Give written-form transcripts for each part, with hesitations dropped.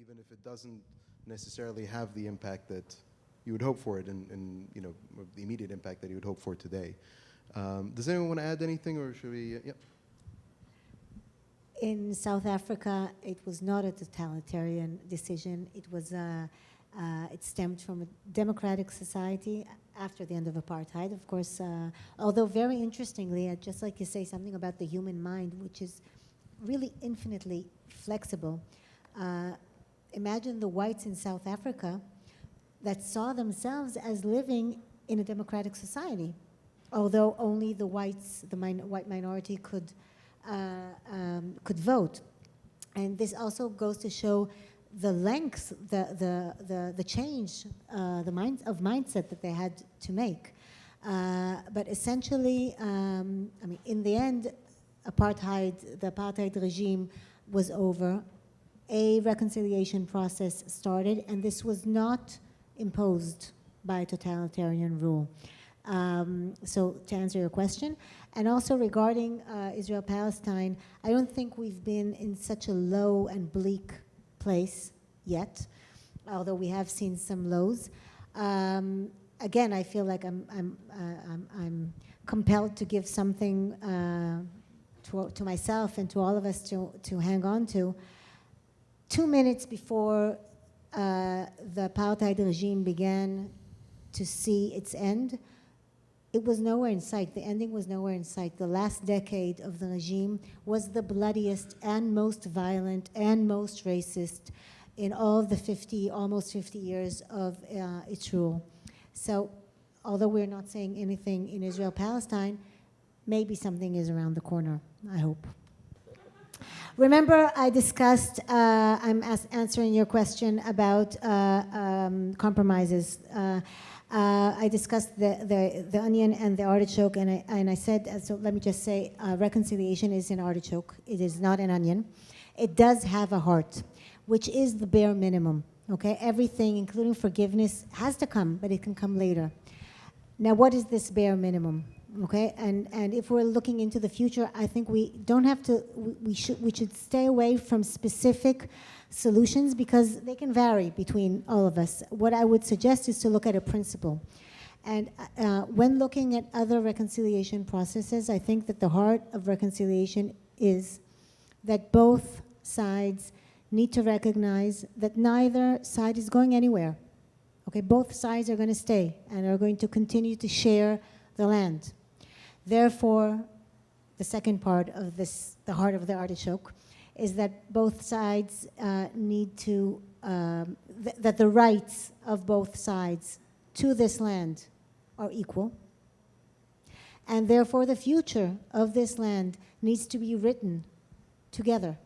even if it doesn't necessarily have the impact that you would hope for it, and you know, the immediate impact that you would hope for today. Does anyone want to add anything, or should we? Yep. In South Africa, it was not a totalitarian decision. It was it stemmed from a democratic society after the end of apartheid, of course. Although very interestingly, I'd just like to say something about the human mind, which is really infinitely flexible. Imagine the whites in South Africa that saw themselves as living in a democratic society, although only the whites, the white minority could vote. And this also goes to show the length, the change, of mindset that they had to make. But essentially, I mean, in the end, the apartheid regime was over. A reconciliation process started, and this was not imposed by totalitarian rule. So to answer your question, and also regarding Israel-Palestine, I don't think we've been in such a low and bleak place yet, although we have seen some lows. Again, I feel like I'm compelled to give something to myself and to all of us to hang on to. 2 minutes before the apartheid regime began to see its end, it was nowhere in sight. The ending was nowhere in sight. The last decade of the regime was the bloodiest and most violent and most racist in all of the almost 50 years of its rule. So, although we're not saying anything in Israel-Palestine, maybe something is around the corner, I hope. Remember, I discussed, I'm answering your question about compromises. I discussed the onion and the artichoke, and I said, so let me just say, reconciliation is an artichoke. It is not an onion. It does have a heart, which is the bare minimum, okay? Everything, including forgiveness, has to come, but it can come later. Now, what is this bare minimum? Okay, and if we're looking into the future, I think we don't have to. We should stay away from specific solutions because they can vary between all of us. What I would suggest is to look at a principle, and when looking at other reconciliation processes, I think that the heart of reconciliation is that both sides need to recognize that neither side is going anywhere. Okay, both sides are going to stay and are going to continue to share the land. Therefore, the second part of this, the heart of the artichoke, is that both sides need to, that the rights of both sides to this land are equal. And therefore, the future of this land needs to be written together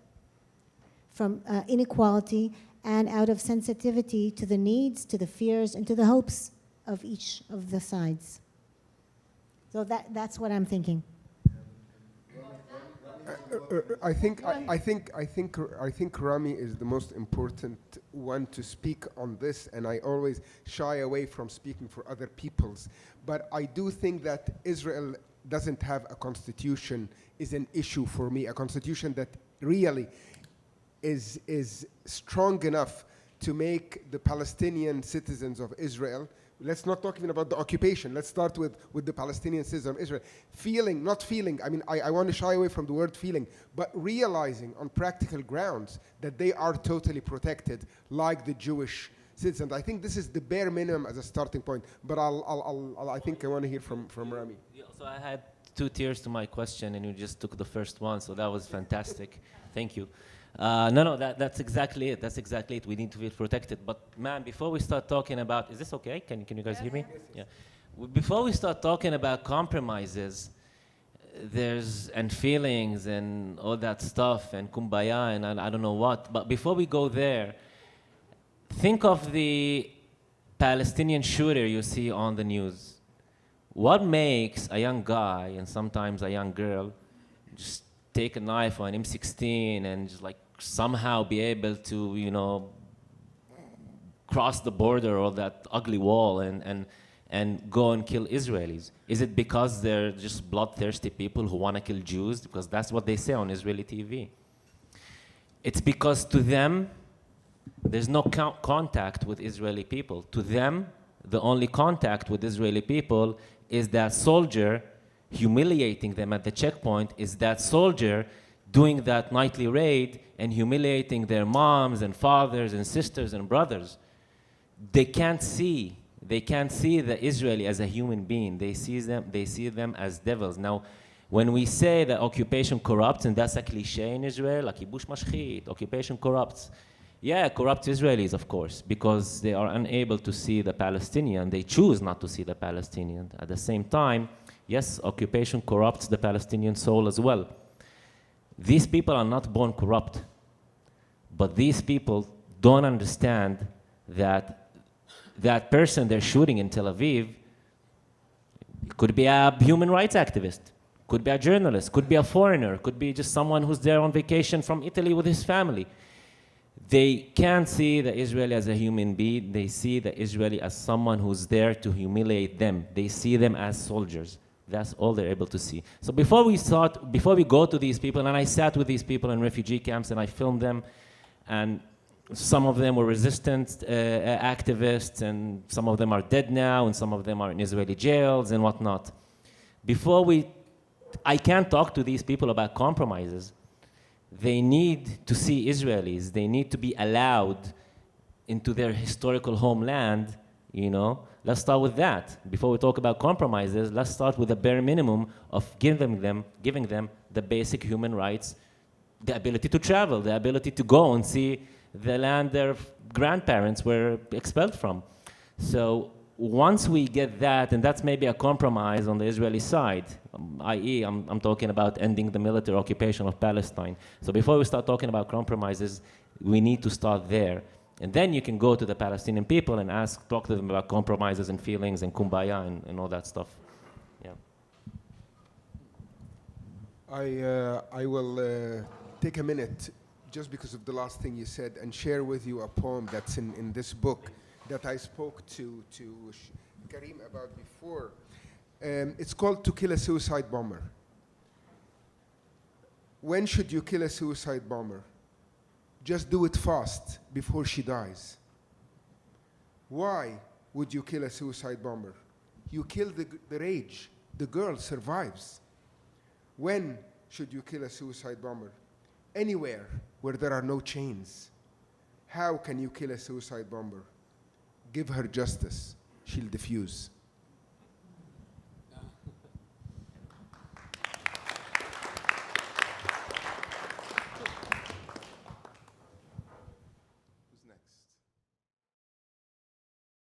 from inequality and out of sensitivity to the needs, to the fears, and to the hopes of each of the sides. So that's what I'm thinking. I think Rami is the most important one to speak on this, and I always shy away from speaking for other peoples. But I do think that Israel doesn't have a constitution is an issue for me. A constitution that really is strong enough to make the Palestinian citizens of Israel. Let's not talk even about the occupation. Let's start with the Palestinian citizen of Israel. Feeling, not feeling, I mean, I want to shy away from the word feeling, but realizing on practical grounds that they are totally protected like the Jewish citizens. I think this is the bare minimum as a starting point, but I think I want to hear from Rami. Yeah, so I had 2 tiers to my question and you just took the first one, so that was fantastic. Thank you. No, that's exactly it. That's exactly it. We need to feel protected. But man, before we start talking about, is this okay? Can you guys hear me? Yes. Yeah. Before we start talking about compromises, and feelings and all that stuff and kumbaya and I don't know what. But before we go there, think of the Palestinian shooter you see on the news. What makes a young guy and sometimes a young girl just take a knife or an M16 and just like somehow be able to, you know, cross the border or that ugly wall and go and kill Israelis? Is it because they're just bloodthirsty people who want to kill Jews? Because that's what they say on Israeli TV. It's because to them, There's no contact with Israeli people. To them, the only contact with Israeli people is that soldier humiliating them at the checkpoint, is that soldier doing that nightly raid and humiliating their moms and fathers and sisters and brothers. They can't see the Israeli as a human being. They see them as devils. Now, when we say that occupation corrupts, and that's a cliche in Israel, like kibush mashchit, occupation corrupts. Yeah, corrupts Israelis, of course, because they are unable to see the Palestinian. They choose not to see the Palestinian. At the same time, yes, occupation corrupts the Palestinian soul as well. These people are not born corrupt, but these people don't understand that that person they're shooting in Tel Aviv could be a human rights activist, could be a journalist, could be a foreigner, could be just someone who's there on vacation from Italy with his family. They can't see the Israeli as a human being. They see the Israeli as someone who's there to humiliate them. They see them as soldiers. That's all they're able to see. So before we go to these people, and I sat with these people in refugee camps and I filmed them, and some of them were resistance activists, and some of them are dead now, and some of them are in Israeli jails and whatnot. I can't talk to these people about compromises. They need to see Israelis. They need to be allowed into their historical homeland, you know. Let's start with that. Before we talk about compromises, let's start with the bare minimum of giving them the basic human rights, the ability to travel, the ability to go and see the land their grandparents were expelled from. So once we get that, and that's maybe a compromise on the Israeli side, i.e. I'm talking about ending the military occupation of Palestine. So before we start talking about compromises, we need to start there. And then you can go to the Palestinian people and talk to them about compromises and feelings and kumbaya and all that stuff. Yeah. I will take a minute just because of the last thing you said and share with you a poem that's in this book that I spoke to Karim about before. It's called To Kill a Suicide Bomber. When should you kill a suicide bomber? Just do it fast before she dies. Why would you kill a suicide bomber? You kill the rage. The girl survives. When should you kill a suicide bomber? Anywhere where there are no chains. How can you kill a suicide bomber? Give her justice. She'll defuse.